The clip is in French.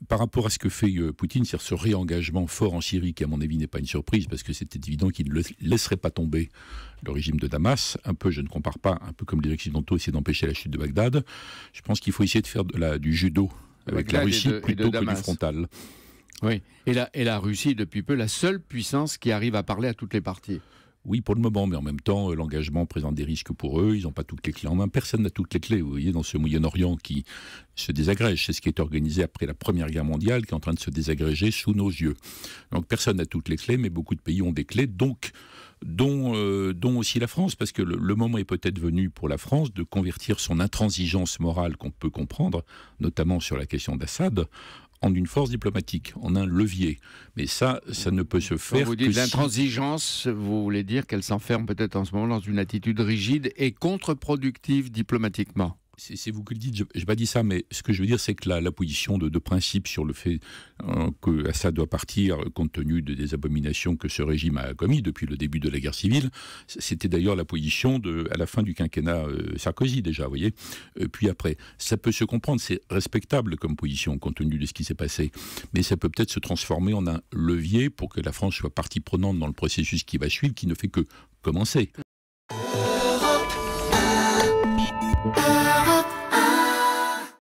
Par rapport à ce que fait Poutine, c'est-à-dire ce réengagement fort en Syrie, qui à mon avis n'est pas une surprise, parce que c'était évident qu'il ne laisserait pas tomber le régime de Damas, un peu, je ne compare pas, un peu comme les Occidentaux essaient d'empêcher la chute de Bagdad. Je pense qu'il faut essayer de faire du judo avec la Russie plutôt que du frontal. Oui, et la Russie est depuis peu la seule puissance qui arrive à parler à toutes les parties. Oui, pour le moment, mais en même temps, l'engagement présente des risques pour eux. Ils n'ont pas toutes les clés en main. Personne n'a toutes les clés, vous voyez, dans ce Moyen-Orient qui se désagrège. C'est ce qui est organisé après la Première Guerre mondiale, qui est en train de se désagréger sous nos yeux. Donc personne n'a toutes les clés, mais beaucoup de pays ont des clés, donc dont aussi la France, parce que le moment est peut-être venu pour la France de convertir son intransigeance morale qu'on peut comprendre, notamment sur la question d'Assad, en une force diplomatique, en un levier. Mais ça ne peut se faire que vous dites l'intransigeance, vous voulez dire qu'elle s'enferme peut-être en ce moment dans une attitude rigide et contre-productive diplomatiquement. C'est vous qui le dites, je n'ai pas dit ça, mais ce que je veux dire, c'est que la position de principe sur le fait que Assad doit partir, compte tenu des abominations que ce régime a commis depuis le début de la guerre civile, c'était d'ailleurs la position à la fin du quinquennat Sarkozy déjà, vous voyez. Puis après, ça peut se comprendre, c'est respectable comme position, compte tenu de ce qui s'est passé, mais ça peut peut-être se transformer en un levier pour que la France soit partie prenante dans le processus qui va suivre, qui ne fait que commencer.